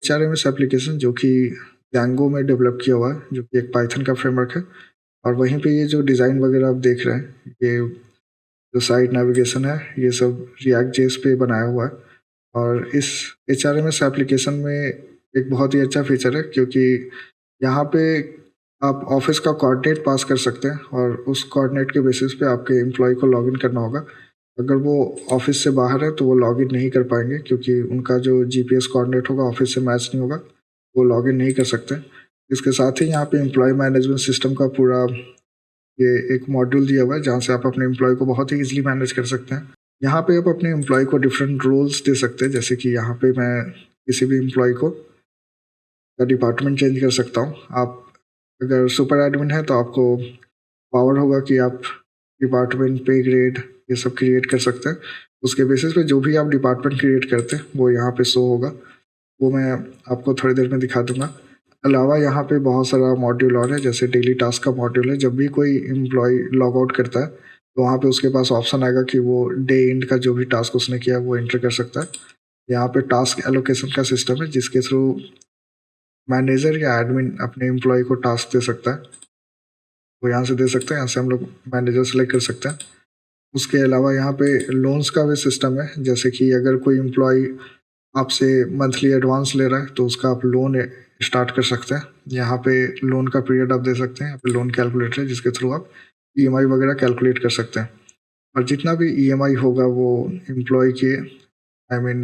HRMS application जो कि Django में डेवलप किया हुआ है, जो कि एक पाइथन का फ्रेमवर्क है। और वहीं पे ये जो डिज़ाइन वगैरह आप देख रहे हैं, ये जो साइट नेविगेशन है, ये सब रिएक्ट जेएस पे बनाया हुआ है। और इस एचआरएमएस एप्लीकेशन में एक बहुत ही अच्छा फीचर है, क्योंकि यहाँ पे आप ऑफिस का कोऑर्डिनेट पास कर सकते हैं और उस कोऑर्डिनेट के बेसिस पे आपके एम्प्लॉय को लॉगिन करना होगा। अगर वो ऑफिस से बाहर है तो वो लॉगिन नहीं कर पाएंगे, क्योंकि उनका जो जीपीएस कोऑर्डिनेट होगा ऑफिस से मैच नहीं होगा, वो लॉगिन नहीं कर सकते। इसके साथ ही यहाँ पे एम्प्लॉय मैनेजमेंट सिस्टम का पूरा ये एक मॉड्यूल दिया हुआ है, जहाँ से आप अपने एम्प्लॉय को बहुत ही ईजिली मैनेज कर सकते हैं। यहाँ पे आप अपने एम्प्लॉय को डिफरेंट रोल्स दे सकते हैं, जैसे कि यहाँ पे मैं किसी भी एम्प्लॉय को का डिपार्टमेंट चेंज कर सकता हूँ। आप अगर सुपर एडमिन है तो आपको पावर होगा कि आप डिपार्टमेंट, पे ग्रेड, ये सब क्रिएट कर सकते हैं। उसके बेसिस पे जो भी आप डिपार्टमेंट क्रिएट करते हैं वो यहाँ पे शो होगा, वो मैं आपको थोड़ी देर में दिखा दूंगा। अलावा यहाँ पे बहुत सारा मॉड्यूल और है, जैसे डेली टास्क का मॉड्यूल है। जब भी कोई एम्प्लॉय लॉग आउट करता है तो वहाँ पे उसके पास ऑप्शन आएगा कि वो डे एंड का जो भी टास्क उसने किया है वो एंटर कर सकता है। यहाँ पे टास्क एलोकेशन का सिस्टम है, जिसके थ्रू मैनेजर या एडमिन अपने एम्प्लॉय को टास्क दे सकता है। वो यहाँ से दे सकते हैं, यहाँ से हम लोग मैनेजर सेलेक्ट कर सकते हैं। उसके अलावा यहाँ पे लोन्स का भी सिस्टम है, जैसे कि अगर कोई एम्प्लॉय आपसे मंथली एडवांस ले रहा है तो उसका आप लोन स्टार्ट कर सकते हैं। यहाँ पे लोन का पीरियड आप दे सकते हैं, यहाँ पे लोन कैलकुलेटर है जिसके थ्रू आप ईएमआई वगैरह कैलकुलेट कर सकते हैं। और जितना भी ईएमआई होगा वो एम्प्लॉय के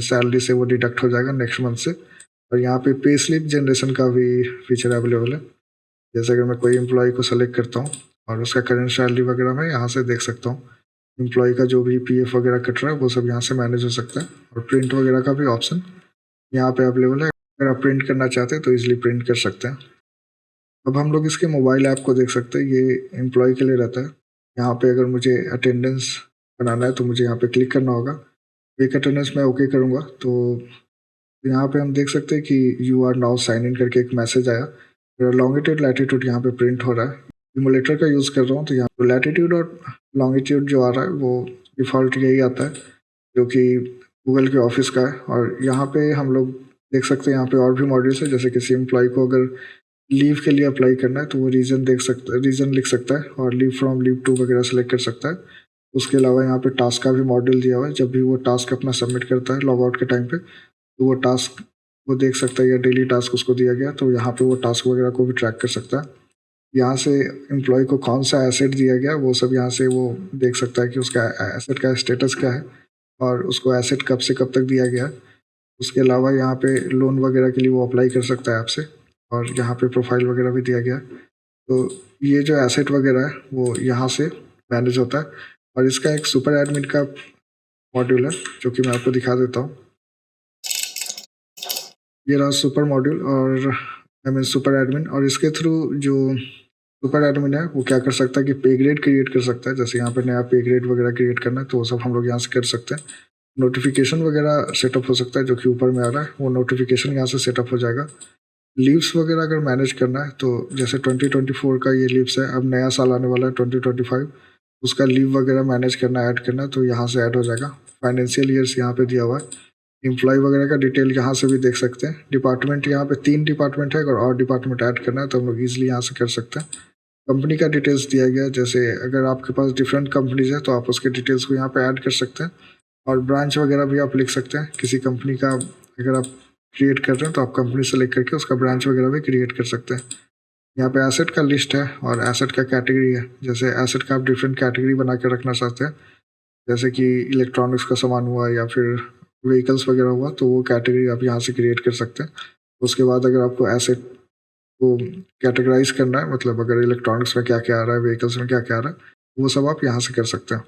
सैलरी से वो डिडक्ट हो जाएगा नेक्स्ट मंथ से। और यहाँ पे पे स्लिप जनरेशन का भी फीचर अवेलेबल है। जैसे अगर मैं कोई एम्प्लॉय को सेलेक्ट करता हूँ और उसका करंट सैलरी वगैरह मैं यहाँ से देख सकता हूँ। एम्प्लॉय का जो भी पीएफ वगैरह कट रहा है वो सब यहाँ से मैनेज हो सकता है। और प्रिंट वगैरह का भी ऑप्शन यहाँ पे अवेलेबल है। अगर आप प्रिंट करना चाहते हैं तो इजीली प्रिंट कर सकते हैं। अब हम लोग इसके मोबाइल ऐप को देख सकते हैं, ये एम्प्लॉय के लिए रहता है। यहाँ पे अगर मुझे अटेंडेंस बनाना है तो मुझे यहाँ पे क्लिक करना होगा। एक अटेंडेंस मैं ओके करूँगा तो यहाँ पे हम देख सकते हैं कि you are now sign in करके एक मैसेज आया। मेरा लॉन्गिट्यूड लैटिट्यूड यहाँ पे प्रिंट हो रहा है। इमोलेटर का यूज़ कर रहा हूँ तो यहाँ पे लैटिट्यूड और लॉन्गिट्यूड जो आ रहा है वो डिफ़ॉल्ट यही आता है, जो कि गूगल के ऑफिस का है। और यहाँ पे हम लोग देख सकते हैं, यहाँ पे और भी मॉड्यूल्स है, जैसे किसी एम्प्लॉय को अगर लीव के लिए अप्लाई करना है तो वो रीज़न देख सकता है, रीज़न लिख सकता है और लीव फ्रॉम लीव टू वगैरह सेलेक्ट कर सकता है। उसके अलावा यहाँ पे टास्क का भी मॉड्यूल दिया हुआ है। जब भी वो टास्क अपना सबमिट करता है लॉग आउट के टाइम पे, तो वो टास्क वो देख सकता है, या डेली टास्क उसको दिया गया तो यहाँ पे वो टास्क वगैरह को भी ट्रैक कर सकता है। यहाँ से एम्प्लॉय को कौन सा एसेट दिया गया वो सब यहाँ से वो देख सकता है कि उसका एसेट का स्टेटस क्या है और उसको एसेट कब से कब तक दिया गया। उसके अलावा यहाँ पे लोन वगैरह के लिए वो अप्लाई कर सकता है ऐप से। और यहाँ पे प्रोफाइल वगैरह भी दिया गया। तो ये जो एसेट वगैरह है वो यहाँ से मैनेज होता है। और इसका एक सुपर एडमिन का मॉड्यूल है जो कि मैं आपको दिखा देता हूँ। ये रहा सुपर मॉड्यूल और सुपर एडमिन। और इसके थ्रू जो सुपर एडमिन है वो क्या कर सकता है कि पे ग्रेड क्रिएट कर सकता है। जैसे यहाँ पे नया पे ग्रेड वगैरह क्रिएट करना है तो वो सब हम लोग यहाँ से कर सकते हैं। नोटिफिकेशन वगैरह सेटअप हो सकता है, जो कि ऊपर में आ रहा है वो नोटिफिकेशन यहाँ से सेटअप हो जाएगा। लीव्स वगैरह अगर मैनेज करना है तो जैसे 2024 का ये लीव्स है, अब नया साल आने वाला है 2025, उसका लीव वगैरह मैनेज करना, ऐड करना है तो यहाँ से ऐड हो जाएगा। फाइनेंशियल ईयर्स यहाँ पे दिया हुआ है। एम्प्लॉय वगैरह का डिटेल यहाँ से भी देख सकते हैं। डिपार्टमेंट यहाँ पे 3 डिपार्टमेंट है, अगर और डिपार्टमेंट ऐड करना है तो हम लोग ईजिली यहाँ से कर सकते हैं। कंपनी का डिटेल्स दिया गया है, जैसे अगर आपके पास डिफरेंट कंपनीज है तो आप उसके डिटेल्स को यहाँ पे ऐड कर सकते हैं। और ब्रांच वगैरह भी आप लिख सकते हैं। किसी कंपनी का अगर आप क्रिएट कर रहे हैं तो आप कंपनी सेलेक्ट करके उसका ब्रांच वगैरह भी क्रिएट कर सकते हैं। यहाँ पे एसेट का लिस्ट है और एसेट का कैटेगरी है। जैसे एसेट का आप डिफरेंट कैटेगरी बना के रखना चाहते हैं, जैसे कि इलेक्ट्रॉनिक्स का सामान हुआ या फिर व्हीकल्स वगैरह हुआ, तो वो कैटेगरी आप यहाँ से क्रिएट कर सकते हैं। उसके बाद अगर आपको एसेट को कैटेगराइज करना है, मतलब अगर इलेक्ट्रॉनिक्स में क्या क्या आ रहा है, व्हीकल्स में क्या क्या आ रहा है, वो सब आप यहाँ से कर सकते हैं।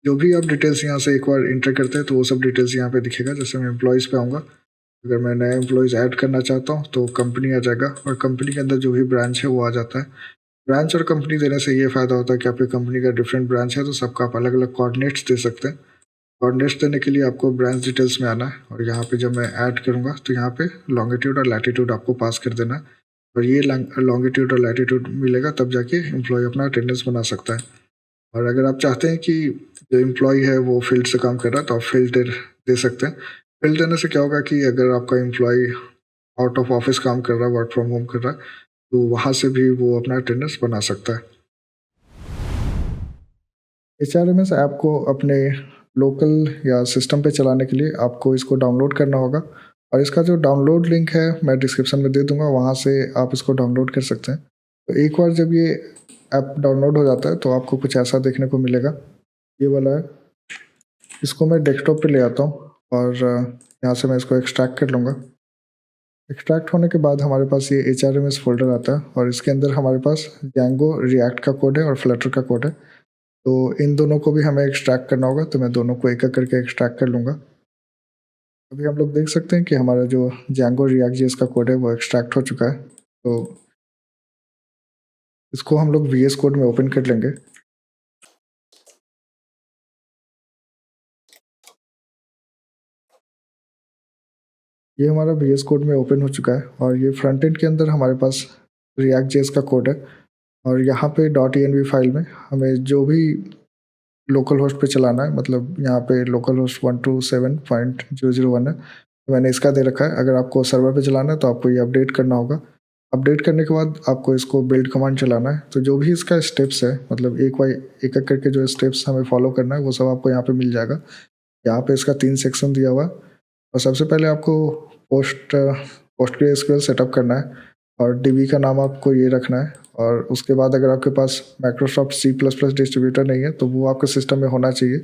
जो भी आप डिटेल्स यहाँ से एक बार इंटर करते हैं तो वो सब डिटेल्स यहाँ पे दिखेगा। जैसे मैं एम्प्लॉयज़ पे आऊँगा, अगर मैं नया एम्प्लॉयज़ ऐड करना चाहता हूँ तो कंपनी आ जाएगा और कंपनी के अंदर जो भी ब्रांच है वो आ जाता है। ब्रांच और कंपनी देने से ये फ़ायदा होता है कि आपकी कंपनी का डिफरेंट ब्रांच है तो सबका आप अलग अलग कोऑर्डिनेट्स दे सकते हैं। कोऑर्डिनेट्स देने के लिए आपको ब्रांच डिटेल्स में आना है और यहाँ पे जब मैं ऐड करूँगा तो यहाँ पे लॉन्गिट्यूड और लैटिट्यूड आपको पास कर देना है। और ये लॉन्गिट्यूड और लैटिट्यूड मिलेगा तब जाके एम्प्लॉय अपना अटेंडेंस बना सकता है। और अगर आप चाहते हैं कि जो एम्प्लॉय है वो फील्ड से काम कर रहा है तो आप फील्ड दे सकते हैं। बिल देने से क्या होगा कि अगर आपका एम्प्लॉय आउट ऑफ ऑफिस काम कर रहा है, वर्क फ्रॉम होम कर रहा है, तो वहाँ से भी वो अपना अटेंडेंस बना सकता है। एचआरएमएस ऐप को अपने लोकल या सिस्टम पे चलाने के लिए आपको इसको डाउनलोड करना होगा, और इसका जो डाउनलोड लिंक है मैं डिस्क्रिप्शन में दे दूंगा, वहाँ से आप इसको डाउनलोड कर सकते हैं। तो एक बार जब ये ऐप डाउनलोड हो जाता है तो आपको कुछ ऐसा देखने को मिलेगा, ये वाला है। इसको मैं डेस्कटॉप पे ले आता हूँ और यहाँ से मैं इसको एक्सट्रैक्ट कर लूँगा। एक्सट्रैक्ट होने के बाद हमारे पास ये HRMS फ़ोल्डर आता है, और इसके अंदर हमारे पास Django रिएक्ट का कोड है और फ्लटर का कोड है। तो इन दोनों को भी हमें एक्सट्रैक्ट करना होगा, तो मैं दोनों को एक-एक करके एक्सट्रैक्ट कर लूँगा। अभी हम लोग देख सकते हैं कि हमारा जो Django रिएक्ट जेएस का कोड है वो एक्सट्रैक्ट हो चुका है। तो इसको हम लोग VS कोड में ओपन कर लेंगे। ये हमारा VS कोड में ओपन हो चुका है, और ये फ्रंट एंड के अंदर हमारे पास रिएक्ट जेएस का कोड है, और यहाँ पे .env फाइल में हमें जो भी लोकल होस्ट पे चलाना है, मतलब यहाँ पे लोकल होस्ट 127.001 है, तो मैंने इसका दे रखा है। अगर आपको सर्वर पे चलाना है तो आपको ये अपडेट करना होगा। अपडेट करने के बाद आपको इसको बिल्ड कमांड चलाना है। तो जो भी इसका स्टेप्स है, मतलब एक बाई एक एक करके जो स्टेप्स हमें फॉलो करना है वो सब आपको यहाँ पे मिल जाएगा। यहाँ पे इसका 3 सेक्शन दिया हुआ है, और सबसे पहले आपको PostgreSQL सेटअप करना है, और डीबी का नाम आपको ये रखना है। और उसके बाद अगर आपके पास माइक्रोसॉफ्ट C++ डिस्ट्रीब्यूटर नहीं है तो वो आपके सिस्टम में होना चाहिए।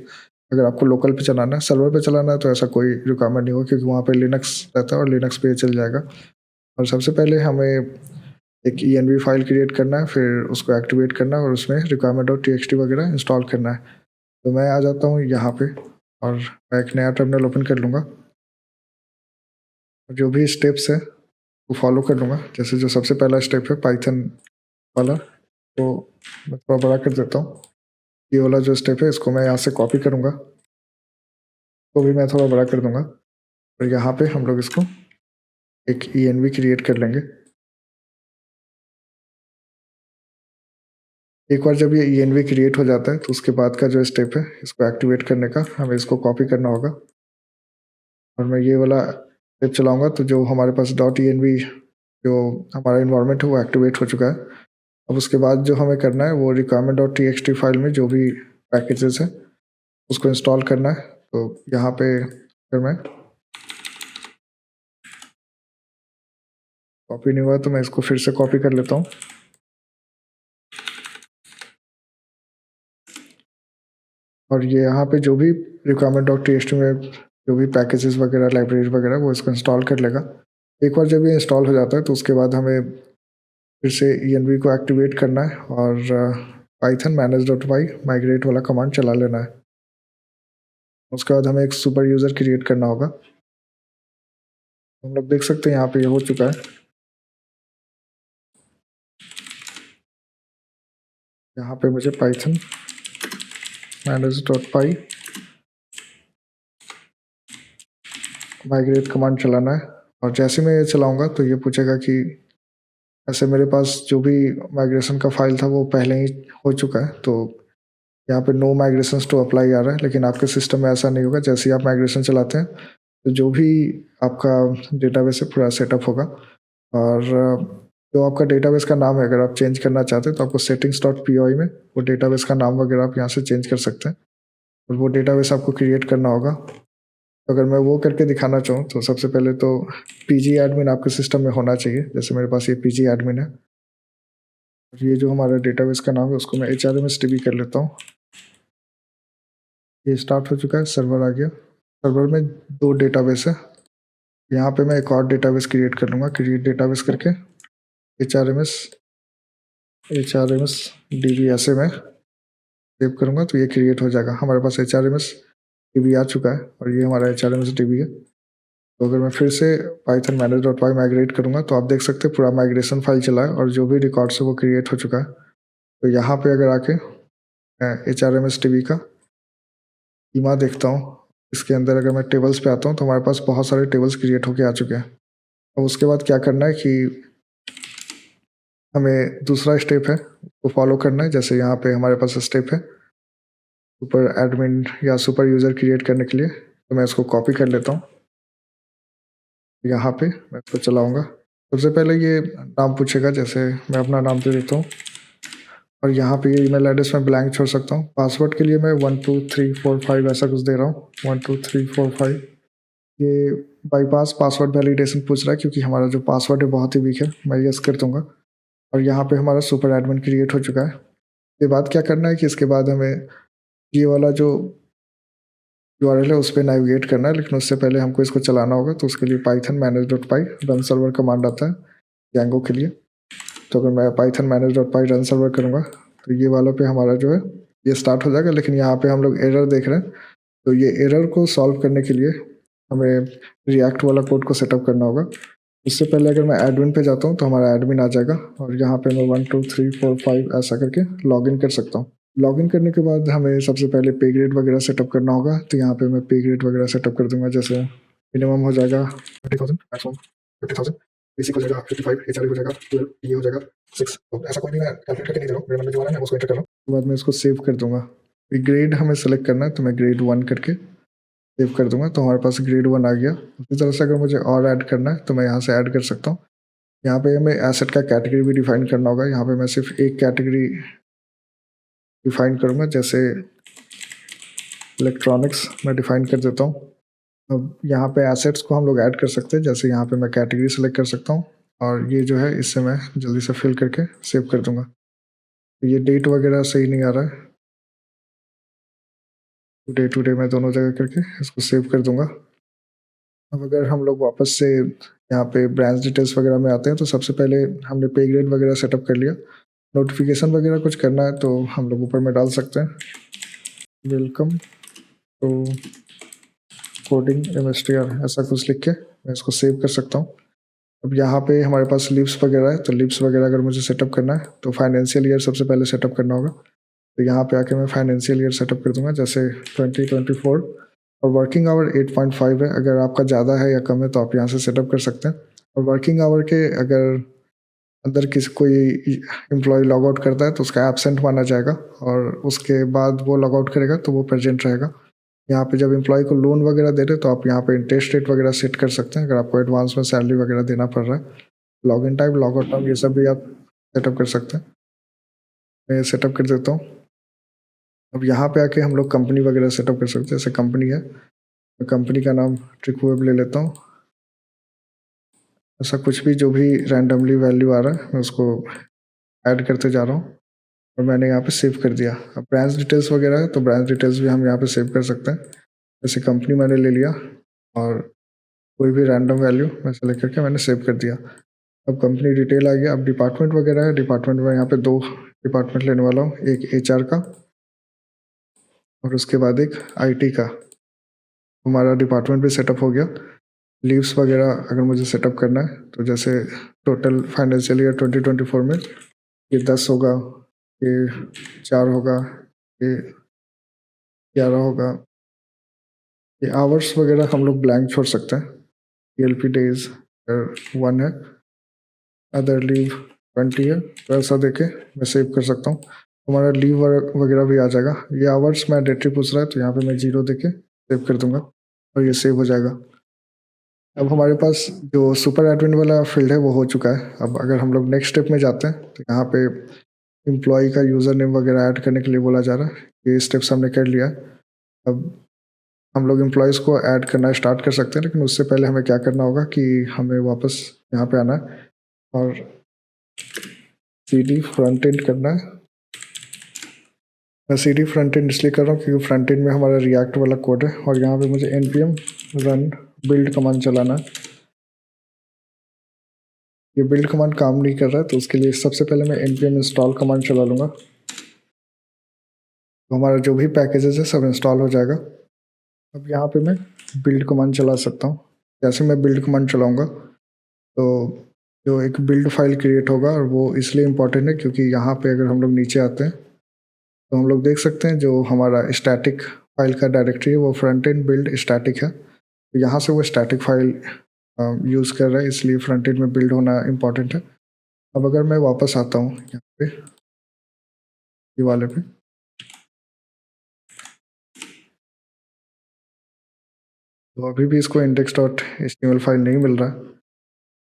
अगर आपको लोकल पे चलाना है, सर्वर पे चलाना है तो ऐसा कोई रिक्वायरमेंट नहीं होगा, क्योंकि वहाँ पे लिनक्स रहता है और लिनक्स पे ये चल जाएगा। और सबसे पहले हमें एक env फाइल क्रिएट करना है, फिर उसको एक्टिवेट करना है, और उसमें requirement.txt वगैरह इंस्टॉल करना है। तो मैं आ जाता हूँ यहाँ पे, और मैं एक नया टर्मिनल ओपन कर लूँगा। जो भी स्टेप्स है वो फॉलो कर लूँगा। जैसे जो सबसे पहला स्टेप है पाइथन वाला, तो मैं थोड़ा बड़ा कर देता हूँ। ये वाला जो स्टेप है इसको मैं यहाँ से कॉपी करूँगा, तो भी मैं थोड़ा बड़ा कर दूँगा, और यहाँ पे हम लोग इसको एक env क्रिएट कर लेंगे। एक बार जब ये env क्रिएट हो जाता है तो उसके बाद का जो स्टेप है इसको एक्टिवेट करने का, हमें इसको कॉपी करना होगा, और मैं ये वाला स्टेप चलाऊँगा तो जो हमारे पास .env जो हमारा इन्वायरमेंट है वो एक्टिवेट हो चुका है। अब उसके बाद जो हमें करना है वो requirement.txt फाइल में जो भी पैकेजेस है उसको इंस्टॉल करना है। तो यहाँ पे अगर मैं कॉपी नहीं हुआ तो मैं इसको फिर से कॉपी कर लेता हूँ, और ये यहाँ पे जो भी requirement.txt में जो भी पैकेजेस वगैरह, लाइब्रेरी वगैरह, वो इसको इंस्टॉल कर लेगा। एक बार जब ये इंस्टॉल हो जाता है तो उसके बाद हमें फिर से env को एक्टिवेट करना है, और python manage.py माइग्रेट वाला कमांड चला लेना है। उसके बाद हमें एक सुपर यूज़र क्रिएट करना होगा। हम लोग देख सकते हैं यहाँ पे ये हो चुका है। यहाँ पे मुझे python manage.py माइग्रेट कमांड चलाना है, और जैसे मैं ये चलाऊंगा तो ये पूछेगा कि ऐसे मेरे पास जो भी माइग्रेशन का फाइल था वो पहले ही हो चुका है, तो यहाँ पे नो माइग्रेशंस टू अप्लाई आ रहा है। लेकिन आपके सिस्टम में ऐसा नहीं होगा। जैसे ही आप माइग्रेशन चलाते हैं तो जो भी आपका डेटाबेस है पूरा सेटअप होगा, और जो आपका डेटाबेस का नाम है अगर आप चेंज करना चाहते हैं तो आपको settings.py में वो डेटाबेस का नाम वगैरह आप यहाँ से चेंज कर सकते हैं, और वो डेटाबेस आपको क्रिएट करना होगा। तो अगर मैं वो करके दिखाना चाहूँ तो सबसे पहले तो pg admin आपके सिस्टम में होना चाहिए। जैसे मेरे पास ये pg admin है, ये जो हमारा डेटाबेस का नाम है उसको मैं HRMSDB कर लेता हूँ। ये स्टार्ट हो चुका है, सर्वर आ गया। सर्वर में 2 डेटाबेस है। यहाँ पे मैं एक और डेटाबेस क्रिएट कर लूँगा। क्रिएट डेटाबेस करके HRMSDB ऐसे में सेव करूँगा तो ये क्रिएट हो जाएगा। हमारे पास HRMSDB आ चुका है, और ये हमारा HRMSDB है। तो अगर मैं फिर से python manage.py माइग्रेट करूँगा तो आप देख सकते हैं पूरा माइग्रेशन फाइल चला है, और जो भी रिकॉर्ड्स है वो क्रिएट हो चुका है। तो यहाँ पे अगर आके मैं HRMSDB का स्कीमा देखता हूँ, इसके अंदर अगर मैं टेबल्स पे आता हूँ तो हमारे पास बहुत सारे टेबल्स क्रिएट होके आ चुके हैं। अब उसके बाद क्या करना है कि हमें दूसरा स्टेप है वो फॉलो करना है। जैसे यहाँ पे हमारे पास स्टेप है सुपर एडमिन या सुपर यूज़र क्रिएट करने के लिए, तो मैं इसको कॉपी कर लेता हूँ। यहाँ पे मैं इसको चलाऊँगा। सबसे पहले ये नाम पूछेगा, जैसे मैं अपना नाम दे देता हूँ और यहाँ पे ये ईमेल एड्रेस मैं ब्लैंक छोड़ सकता हूँ। पासवर्ड के लिए मैं 1 2 3 4 5 ऐसा कुछ दे रहा हूँ, 1 2 3 4 5। ये बाईपास पासवर्ड वैलिडेशन पूछ रहा है क्योंकि हमारा जो पासवर्ड है बहुत ही वीक है। मैं यस कर दूँगा और यहाँ पे हमारा सुपर एडमिन क्रिएट हो चुका है। इसके बाद क्या करना है कि इसके बाद हमें ये वाला जो यूआरएल है उस पे नेविगेट करना है, लेकिन उससे पहले हमको इसको चलाना होगा। तो उसके लिए Python manage.py run server command आता है Django के लिए। तो अगर मैं पाइथन manage.py रन सर्वर करूँगा तो ये वाला पे हमारा जो है ये स्टार्ट हो जाएगा, लेकिन यहाँ पे हम लोग एरर देख रहे हैं। तो ये एरर को सॉल्व करने के लिए हमें रिएक्ट वाला कोड को सेटअप करना होगा। इससे पहले अगर मैं एडमिन पे जाता हूँ तो हमारा एडमिन आ जाएगा और यहाँ पे मैं 1 2 3 4 5 ऐसा करके लॉगिन कर सकता हूँ। लॉगिन करने के बाद हमें सबसे पहले पे ग्रेड वगैरह सेटअप करना होगा। तो यहाँ पे मैं पे ग्रेड वगैरह सेटअप कर दूंगा, जैसे मिनिमम हो जाएगा 50,000, मैक्सिमम 50,000, बेसिक हो जाएगा 55, एचआरए हो जाएगा 12, ये हो जाएगा 6। तो ऐसा कोई भी मैं कैलकुलेट करके नहीं दे रहा हूँ, मेरे मन में जो आ रहा है मैं उसको एंटर कर रहा हूँ। उसके बाद मैं इसको सेव कर दूंगा। ग्रेड हमें सेलेक्ट करना है तो मैं ग्रेड 1 करके सेव कर दूंगा, तो हमारे पास ग्रेड 1 आ गया। उसी तरह से अगर मुझे और ऐड करना है तो मैं यहाँ से ऐड कर सकता हूँ। यहाँ पे हमें एसेट का कैटेगरी भी डिफाइन करना होगा। यहाँ पे मैं सिर्फ एक कैटेगरी डिफाइन करूँगा, जैसे इलेक्ट्रॉनिक्स मैं डिफाइन कर देता हूँ। अब यहाँ पे एसेट्स को हम लोग ऐड कर सकते हैं, जैसे यहाँ पे मैं कैटेगरी सेलेक्ट कर सकता हूँ और ये जो है इससे मैं जल्दी से फिल करके सेव कर दूंगा। तो ये डेट वगैरह सही नहीं आ रहा है, डे टू डे मैं दोनों जगह करके इसको सेव कर दूंगा। अब अगर हम लोग वापस से यहाँ पे ब्रांच डिटेल्स वगैरह में आते हैं तो सबसे पहले हमने पे ग्रेड वगैरह सेटअप कर लिया। नोटिफिकेशन वगैरह कुछ करना है तो हम लोग ऊपर में डाल सकते हैं, वेलकम टू कोडिंग एमएसटीआर ऐसा कुछ लिख के मैं इसको सेव कर सकता हूँ। अब यहाँ पे हमारे पास लिप्स वगैरह है, तो लिप्स वगैरह अगर मुझे सेटअप करना है तो फाइनेंशियल ईयर सबसे पहले सेटअप करना होगा। तो यहाँ पे आके मैं फाइनेंशियल ईयर सेटअप कर दूंगा, जैसे 2024 और वर्किंग आवर 8.5 है। अगर आपका ज़्यादा है या कम है तो आप यहाँ से सेटअप कर सकते हैं। और वर्किंग आवर के अगर अंदर किसी कोई एम्प्लॉय लॉग आउट करता है तो उसका एब्सेंट माना जाएगा और उसके बाद वो लॉग आउट करेगा तो वो प्रेजेंट रहेगा। यहाँ पे जब एम्प्लॉय को लोन वगैरह दे रहे तो आप यहाँ पे इंटरेस्ट रेट वगैरह सेट कर सकते हैं, अगर आपको एडवांस में सैलरी वगैरह देना पड़ रहा है। Login time, log out time, ये सब भी आप सेटअप कर सकते हैं। मैं सेटअप कर देता हूँ। अब यहाँ पे आके हम लोग कंपनी वगैरह सेटअप कर सकते हैं, जैसे कंपनी है तो कंपनी का नाम ट्रिकवेब ले लेता हूँ। ऐसा कुछ भी जो भी रैंडमली वैल्यू आ रहा है मैं उसको ऐड करते जा रहा हूँ और मैंने यहाँ पे सेव कर दिया। अब ब्रांच डिटेल्स वगैरह है तो ब्रांच डिटेल्स भी हम यहाँ पे सेव कर सकते हैं। जैसे कंपनी मैंने ले लिया और कोई भी रैंडम वैल्यू मैं सेलेक्ट करके मैंने सेव कर दिया। अब कंपनी डिटेल आ गया। अब डिपार्टमेंट वगैरह है, डिपार्टमेंट में यहाँ पे 2 डिपार्टमेंट लेने वाला हूँ, एक एचआर का और उसके बाद एक आईटी का। हमारा डिपार्टमेंट भी सेटअप हो गया। लीव्स वगैरह अगर मुझे सेटअप करना है तो जैसे टोटल फाइनेंशियल ईयर 2024 में ये 10 होगा, ये 4 होगा, ये 11 होगा। ये आवर्स वगैरह हम लोग ब्लैंक छोड़ सकते हैं। पीएलपी डेज 1 है, अदर लीव 20 है, तो ऐसा देके मैं सेव कर सकता हूँ। हमारा लीव वगैरह भी आ जाएगा। ये आवर्स मैंडेटरी पूछ रहा है तो यहाँ पे मैं 0 देके सेव कर दूंगा और ये सेव हो जाएगा। अब हमारे पास जो सुपर एडमिन वाला फील्ड है वो हो चुका है। अब अगर हम लोग नेक्स्ट स्टेप में जाते हैं तो यहाँ पे एम्प्लॉय का यूज़र नेम वगैरह ऐड करने के लिए बोला जा रहा है। ये स्टेप्स हमने कर लिया है। अब हम लोग एम्प्लॉयज़ को ऐड करना स्टार्ट कर सकते हैं, लेकिन उससे पहले हमें क्या करना होगा कि हमें वापस यहाँ पे आना है और CD फ्रंट एंड करना है। मैं CD फ्रंट एंड इसलिए कर रहा हूँ क्योंकि फ्रंट एंड में हमारा रिएक्ट वाला कोड है और यहाँ पे मुझे npm रन बिल्ड कमांड चलाना है। ये बिल्ड कमांड काम नहीं कर रहा है तो उसके लिए सबसे पहले मैं npm इंस्टॉल कमांड चला लूँगा, तो हमारा जो भी पैकेजेस है सब इंस्टॉल हो जाएगा। अब यहाँ पे मैं बिल्ड कमांड चला सकता हूँ। जैसे मैं बिल्ड कमांड चलाऊँगा तो जो एक बिल्ड फाइल क्रिएट होगा, और वो इसलिए इम्पोर्टेंट है क्योंकि यहाँ पे अगर हम लोग नीचे आते हैं तो हम लोग देख सकते हैं जो हमारा स्टैटिक फाइल का डायरेक्टरी है वो फ्रंट एंड बिल्ड स्टैटिक है। तो यहाँ से वो स्टैटिक फाइल यूज़ कर रहा है, इसलिए फ्रंट एंड में बिल्ड होना इम्पॉर्टेंट है। अब अगर मैं वापस आता हूँ यहाँ पे ये वाले पे, तो अभी भी इसको index.html फाइल नहीं मिल रहा।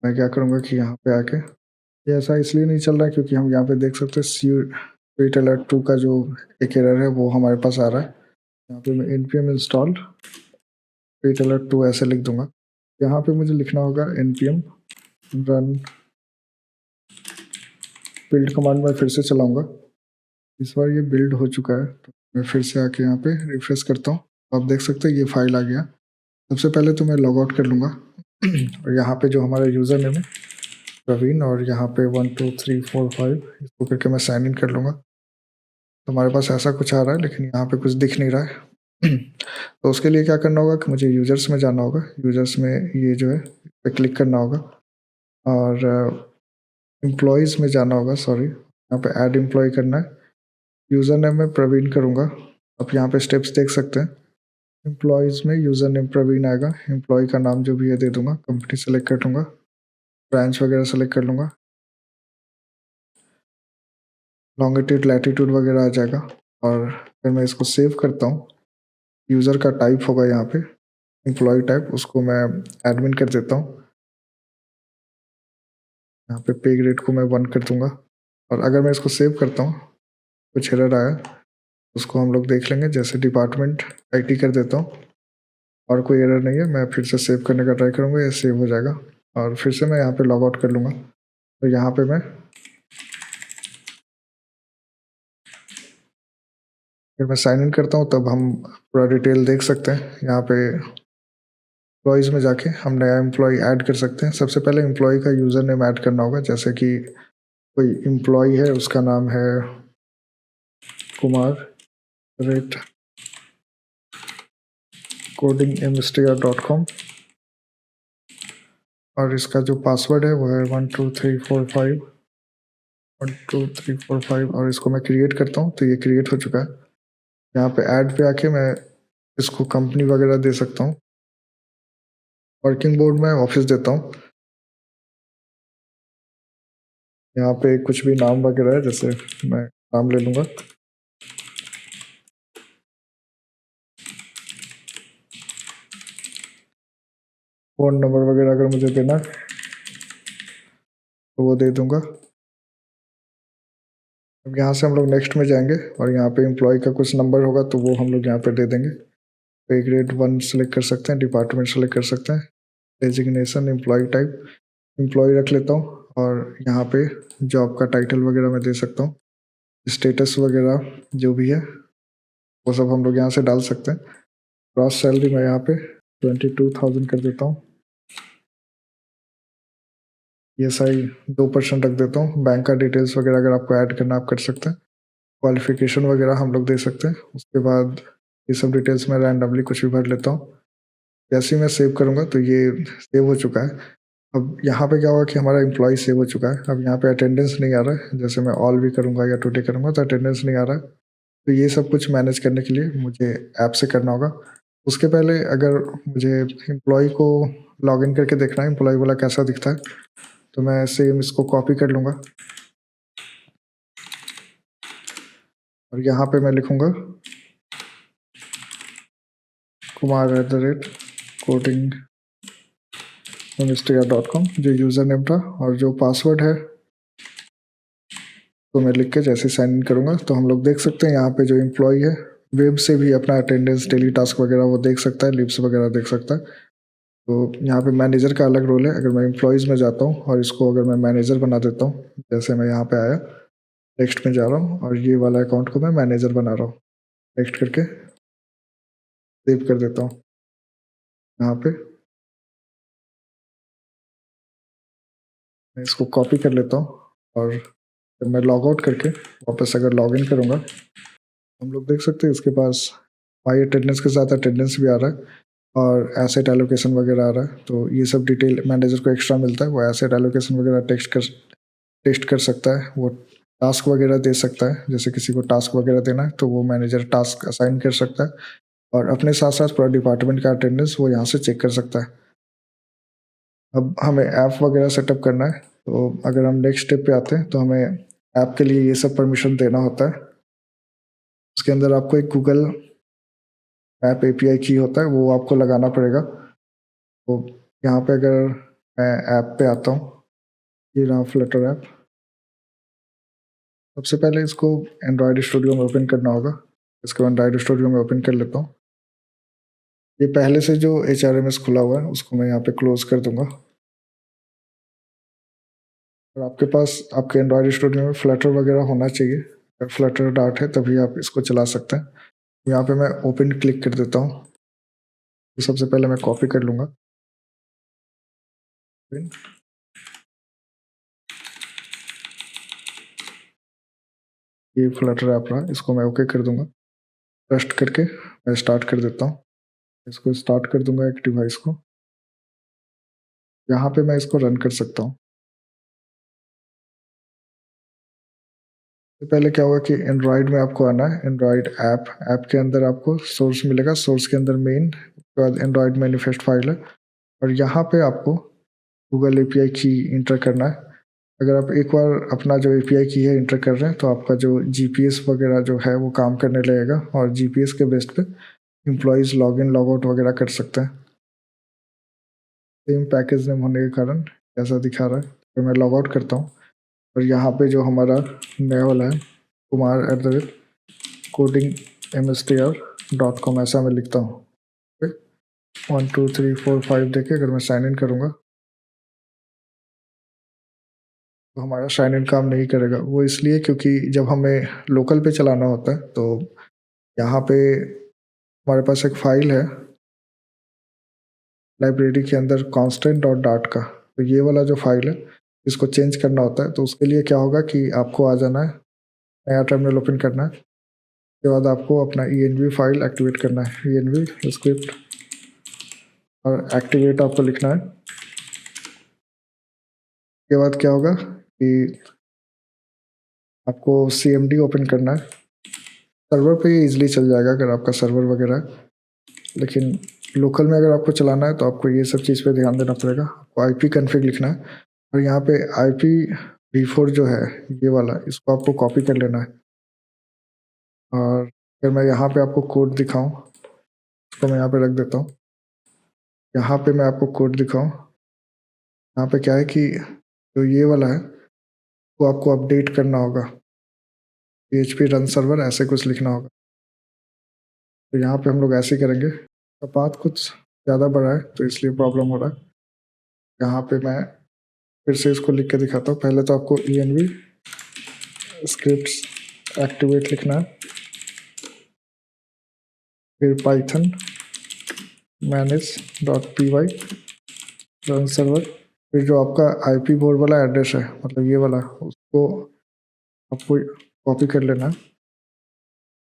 मैं क्या करूँगा कि यहाँ पे आके, ये ऐसा इसलिए नहीं चल रहा है क्योंकि हम यहाँ पे देख सकते हैं स्वीट अलर्ट 2 का जो एक एरर है वो हमारे पास आ रहा है। यहाँ पे मैं npm install स्वीट अलर्ट 2 ऐसे लिख दूंगा। यहाँ पे मुझे लिखना होगा npm run बिल्ड कमांड में फिर से चलाऊंगा। इस बार ये बिल्ड हो चुका है, तो मैं फिर से आके यहाँ पे रिफ्रेश करता हूँ। आप देख सकते हैं ये फाइल आ गया। सबसे पहले तो मैं लॉग आउट कर लूँगा और यहाँ पे जो हमारा यूज़र नेम है प्रवीण, और यहाँ पे 1 2 3 4 5 इसको करके मैं साइन इन कर लूँगा। तो हमारे पास ऐसा कुछ आ रहा है, लेकिन यहाँ पे कुछ दिख नहीं रहा है तो उसके लिए क्या करना होगा कि मुझे यूजर्स में जाना होगा। यूजर्स में ये जो है इस पर क्लिक करना होगा और एम्प्लॉयज़ में जाना होगा। सॉरी, यहाँ पे ऐड एम्प्लॉय करना है। यूज़र नेम में प्रवीण करूँगा। आप यहाँ पे स्टेप्स देख सकते हैं। एम्प्लॉयज़ में यूज़र नेम प्रवीण आएगा, एम्प्लॉय का नाम जो भी है दे दूंगा, कंपनी सेलेक्ट कर लूँगा, ब्रांच वगैरह सेलेक्ट कर लूँगा, लॉन्गिट्यूड लैटिट्यूड वगैरह आ जाएगा। और फिर मैं इसको सेव करता हूँ। यूज़र का टाइप होगा यहाँ पे एम्प्लॉय टाइप, उसको मैं एडमिन कर देता हूँ। यहाँ पे पे ग्रेड को मैं 1 कर दूंगा। और अगर मैं इसको सेव करता हूँ, कुछ एरर आया उसको हम लोग देख लेंगे। जैसे डिपार्टमेंट IT कर देता हूँ और कोई एरर नहीं है, मैं फिर से सेव करने का ट्राई करूँगा, ये सेव हो जाएगा। और फिर से मैं यहाँ पे लॉग आउट कर लूँगा। तो यहाँ पे मैं फिर मैं साइन इन करता हूँ, तब हम पूरा डिटेल देख सकते हैं। यहाँ पे एम्प्लॉयज़ में जाके हम नया एम्प्लॉय ऐड कर सकते हैं। सबसे पहले एम्प्लॉय का यूज़र नेम ऐड करना होगा। जैसे कि कोई एम्प्लॉय है, उसका नाम है कुमार रेट codingmstr.com और इसका जो पासवर्ड है वो है 12345 12345 और इसको मैं क्रिएट करता हूँ। तो ये क्रिएट हो चुका है। यहाँ पे ऐड पे आके मैं इसको कंपनी वगैरह दे सकता हूँ। वर्किंग बोर्ड में ऑफिस देता हूँ। यहाँ पे कुछ भी नाम वगैरह है, जैसे मैं नाम ले लूँगा। फ़ोन नंबर वगैरह अगर मुझे देना है तो वो दे दूँगा। अब यहाँ से हम लोग नेक्स्ट में जाएंगे और यहाँ पे एम्प्लॉय का कुछ नंबर होगा तो वो हम लोग यहाँ पे दे देंगे। पे ग्रेड 1 सेलेक्ट कर सकते हैं, डिपार्टमेंट सेलेक्ट कर सकते हैं, डेजिग्नेशन एम्प्लॉय टाइप एम्प्लॉय रख लेता हूँ। और यहाँ पे जॉब का टाइटल वगैरह मैं दे सकता हूँ, स्टेटस वगैरह जो भी है वो सब हम लोग यहाँ से डाल सकते हैं। ग्रॉस सैलरी मैं यहाँ पे 22,000 कर देता हूँ। ESI 2% रख देता हूँ। बैंक का डिटेल्स वगैरह अगर आपको ऐड करना आप कर सकते हैं। क्वालिफिकेशन वगैरह हम लोग दे सकते हैं। उसके बाद ये सब डिटेल्स मैं रैंडमली कुछ भी भर लेता हूँ। जैसे ही मैं सेव करूँगा तो ये सेव हो चुका है। अब यहाँ पे क्या होगा कि हमारा एम्प्लॉय सेव हो चुका है। अब यहाँ पे अटेंडेंस नहीं आ रहा है। जैसे मैं ऑल भी करूँगा या टुडे करूँगा तो अटेंडेंस नहीं आ रहा है। तो ये सब कुछ मैनेज करने के लिए मुझे ऐप से करना होगा। उसके पहले अगर मुझे एम्प्लॉय को लॉगिन करके देखना है एम्प्लॉय वाला कैसा दिखता है, तो मैं सेम इसको कॉपी कर लूँगा और यहाँ पे मैं लिखूँगा kumar@codingmstr.com जो यूज़र नेम था, और जो पासवर्ड है तो मैं लिख के जैसे साइन इन करूँगा तो हम लोग देख सकते हैं यहाँ पे जो एम्प्लॉय है वेब से भी अपना अटेंडेंस, डेली टास्क वगैरह वो देख सकता है, लीव्स वगैरह देख सकता है। तो यहाँ पे मैनेजर का अलग रोल है। अगर मैं एम्प्लॉयज़ में जाता हूँ और इसको अगर मैं मैनेजर बना देता हूँ, जैसे मैं यहाँ पे आया, टेक्स्ट में जा रहा हूँ और ये वाला अकाउंट को मैं मैनेजर बना रहा हूँ, टेक्स्ट करके सेव कर देता हूँ। यहाँ पे मैं इसको कॉपी कर लेता हूँ और जब मैं लॉग आउट करके वापस अगर लॉग इन करूँगा, हम लोग देख सकते हैं इसके पास माई अटेंडेंस के साथ अटेंडेंस भी आ रहा है और एसेट एलोकेशन वगैरह आ रहा है। तो ये सब डिटेल मैनेजर को एक्स्ट्रा मिलता है। वो एसेट एलोकेशन वगैरह टेस्ट कर सकता है, वो टास्क वगैरह दे सकता है। जैसे किसी को टास्क वगैरह देना है तो वो मैनेजर टास्क असाइन कर सकता है और अपने साथ साथ पूरा डिपार्टमेंट का अटेंडेंस वो यहाँ से चेक कर सकता है। अब हमें ऐप वगैरह सेटअप करना है, तो अगर हम नेक्स्ट स्टेप पे आते हैं तो हमें ऐप के लिए ये सब परमिशन देना होता है। उसके अंदर आपको एक गूगल ऐप एपीआई की होता है वो आपको लगाना पड़ेगा। तो यहाँ पे अगर मैं ऐप पे आता हूँ, ये रहा फ्लटर ऐप। सबसे पहले इसको एंड्रॉयड स्टूडियो में ओपन करना होगा। इसको एंड्रॉयड स्टूडियो में ओपन कर लेता हूँ। ये पहले से जो HRMS खुला हुआ है उसको मैं यहाँ पे क्लोज कर दूंगा। और आपके पास आपके एंड्रॉयड स्टूडियो में फ्लटर वगैरह होना चाहिए। अगर फ्लटर डार्ट है तभी आप इसको चला सकते हैं। यहाँ पे मैं ओपन क्लिक कर देता हूँ। तो सबसे पहले मैं कॉपी कर लूँगा। ये फ्लटर ऐप रहा, इसको मैं ओके कर दूंगा। ट्रस्ट करके मैं स्टार्ट कर देता हूँ। इसको स्टार्ट कर दूंगा एक डिवाइस को। यहाँ पे मैं इसको रन कर सकता हूँ। तो पहले क्या होगा कि एंड्रॉयड में आपको आना है, एंड्रॉयड ऐप के अंदर आपको सोर्स मिलेगा। सोर्स के अंदर मेन, उसके बाद एंड्रॉयड मैनिफेस्ट फाइल है, और यहाँ पे आपको गूगल एपीआई की इंटर करना है। अगर आप एक बार अपना जो एपीआई की है इंटर कर रहे हैं तो आपका जो जीपीएस वगैरह जो है वो काम करने लगेगा, और जीपीएस के बेस पे employees log in log out वगैरह कर सकते हैं। सेम पैकेज नेम होने के कारण ऐसा दिखा रहा है। तो मैं लॉग आउट करता हूँ, और यहाँ पे जो हमारा नया वाला है kumar@codingmstr.com ऐसा मैं लिखता हूँ। 1 2 3 4 5 देके अगर मैं साइन इन करूँगा तो हमारा साइन इन काम नहीं करेगा। वो इसलिए क्योंकि जब हमें लोकल पे चलाना होता है तो यहाँ पे हमारे पास एक फाइल है लाइब्रेरी के अंदर constant.dart का। तो ये वाला जो फाइल है इसको चेंज करना होता है। तो उसके लिए क्या होगा कि आपको आ जाना है, नया टर्मिनल ओपन करना है। उसके बाद आपको अपना env फाइल एक्टिवेट करना है, env स्क्रिप्ट, और एक्टिवेट आपको लिखना है। उसके बाद क्या होगा कि आपको cmd ओपन करना है। सर्वर पे ये इजीली चल जाएगा अगर आपका सर्वर वगैरह है, लेकिन लोकल में अगर आपको चलाना है तो आपको ये सब चीज़ पे ध्यान देना पड़ेगा। आपको IP कॉन्फ़िग लिखना है, और यहाँ पे IPv4 जो है ये वाला, इसको आपको कॉपी कर लेना है। और अगर मैं यहाँ पे आपको कोड दिखाऊं, इसको मैं यहाँ पे रख देता हूँ। यहाँ पे मैं आपको कोड दिखाऊं, यहाँ पे क्या है कि जो ये वाला है वो आपको अपडेट करना होगा। PHP रन सर्वर ऐसे कुछ लिखना होगा। तो यहाँ पे हम लोग ऐसे ही करेंगे। तो बात कुछ ज़्यादा बड़ा है तो इसलिए प्रॉब्लम हो रहा है। यहाँ पे मैं फिर से इसको लिख के दिखाता हूँ। पहले तो आपको env स्क्रिप्ट्स एक्टिवेट लिखना है, फिर पाइथन manage.py रन सर्वर, फिर जो आपका IPv4 वाला एड्रेस है, मतलब ये वाला, उसको आपको कॉपी कर लेना है।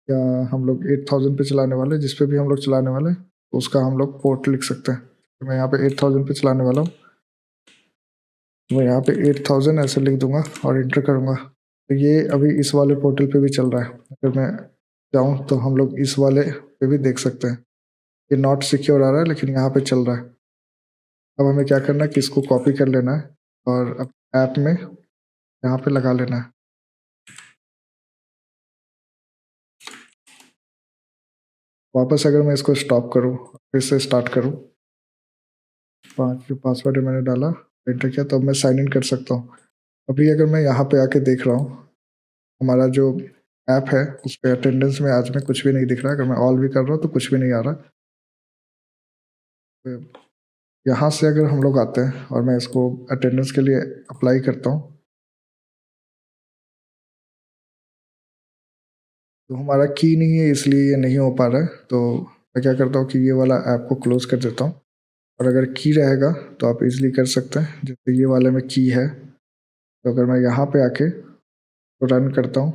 या हम लोग 8000 पे चलाने वाले, जिस पे भी हम लोग चलाने वाले तो उसका हम लोग पोर्ट लिख सकते हैं। तो मैं यहाँ पे 8000 पे चलाने वाला हूँ, मैं यहाँ पे 8000 ऐसे लिख दूंगा और इंटर करूँगा। तो ये अभी इस वाले पोर्टल पे भी चल रहा है। अगर मैं जाऊँ तो हम लोग इस वाले पे भी देख सकते हैं। ये नॉट सिक्योर आ रहा है लेकिन यहाँ पे चल रहा है। अब हमें क्या करना है कि इसको कॉपी कर लेना है और अब ऐप में यहाँ पे लगा लेना है। वापस अगर मैं इसको स्टॉप करूँ, फिर से स्टार्ट करूँ, जो पासवर्ड मैंने डाला एंटर किया, तो अब मैं साइन इन कर सकता हूँ। अभी अगर मैं यहाँ पे आके देख रहा हूँ, हमारा जो ऐप है उस पर अटेंडेंस में आज में कुछ भी नहीं दिख रहा है। अगर मैं ऑल भी कर रहा हूँ तो कुछ भी नहीं आ रहा। तो यहाँ से अगर हम लोग आते हैं और मैं इसको अटेंडेंस के लिए अप्लाई करता हूँ, तो हमारा की नहीं है इसलिए ये नहीं हो पा रहा है। तो मैं क्या करता हूँ कि ये वाला ऐप को क्लोज कर देता हूँ, और अगर की रहेगा तो आप इजीली कर सकते हैं। जैसे ये वाले में की है, तो अगर मैं यहाँ पे आके तो रन करता हूँ,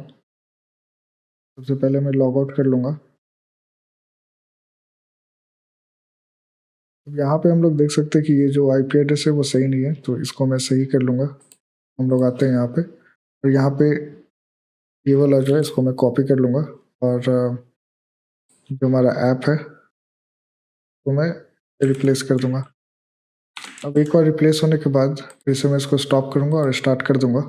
सबसे पहले मैं लॉग आउट कर लूँगा। अब यहाँ पे हम लोग देख सकते हैं कि ये जो IP एड्रेस है वो सही नहीं है, तो इसको मैं सही कर लूँगा। हम लोग आते हैं यहाँ पे, और यहाँ पे ये वाला जो है इसको मैं कॉपी कर लूँगा, और जो हमारा ऐप है तो मैं रिप्लेस कर दूँगा। अब एक बार रिप्लेस होने के बाद फिर से मैं इसको स्टॉप करूँगा और स्टार्ट कर दूँगा।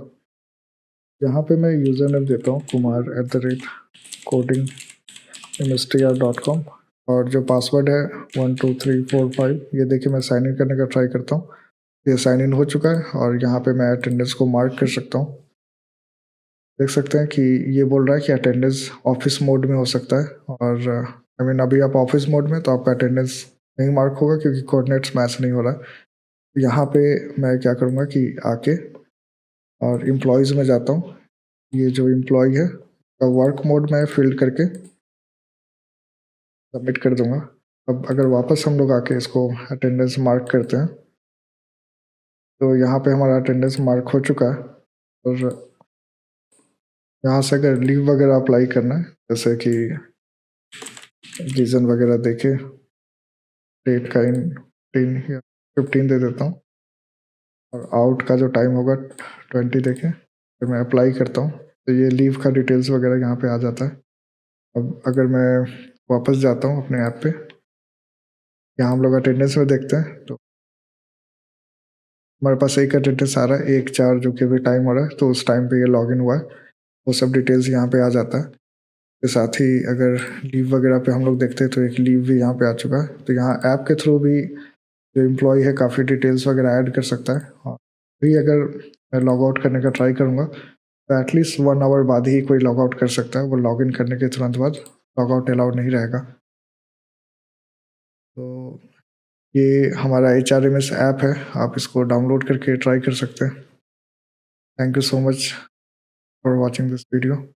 यहाँ पे मैं यूज़र नेम देता हूँ kumar@codingmstr.com, और जो पासवर्ड है 12345, ये देखिए मैं साइन इन करने का ट्राई करता हूँ। ये साइन इन हो चुका है और यहाँ पे मैं अटेंडेंस को मार्क कर सकता हूँ। देख सकते हैं कि ये बोल रहा है कि अटेंडेंस ऑफिस मोड में हो सकता है, और आई मीन अभी आप ऑफिस मोड में, तो आपका अटेंडेंस नहीं मार्क होगा क्योंकि कोऑर्डिनेट्स मैच नहीं हो रहा है। यहाँ पे मैं क्या करूँगा कि आके और एम्प्लॉयज़ में जाता हूँ। ये जो एम्प्लॉय है का वर्क मोड में फिल्ड करके सबमिट कर दूंगा। अब अगर वापस हम लोग आके इसको अटेंडेंस मार्क करते हैं, तो यहाँ पे हमारा अटेंडेंस मार्क हो चुका है। और यहाँ से अगर लीव वगैरह अप्लाई करना है, जैसे कि रीज़न वगैरह देके डेट का 10 या 15 दे देता हूँ, और आउट का जो टाइम होगा 20 देके फिर मैं अप्लाई करता हूँ, तो ये लीव का डिटेल्स वगैरह यहाँ पे आ जाता है। अब अगर मैं वापस जाता हूँ अपने ऐप पे, यहाँ हम लोग अटेंडेंस में देखते हैं, तो हमारे पास एक अटेंडेंस आ रहा है 1/4 जो कि अभी टाइम हो रहा है, तो उस टाइम पे ये लॉगिन हुआ है, वो सब डिटेल्स यहाँ पे आ जाता है। के साथ ही अगर लीव वगैरह पे हम लोग देखते हैं, तो एक लीव भी यहाँ पे आ चुका है। तो यहाँ ऐप के थ्रू भी जो एम्प्लॉय है काफ़ी डिटेल्स वगैरह ऐड कर सकता है। और भी अगर मैं लॉग आउट करने का ट्राई करूँगा, तो एटलीस्ट 1 आवर बाद ही कोई लॉग आउट कर सकता है। वो लॉग इन करने के तुरंत बाद लॉग आउट अलाउड नहीं रहेगा। तो ये हमारा HRMS ऐप है, आप इसको डाउनलोड करके ट्राई कर सकते हैं। Thank you so much for watching this video.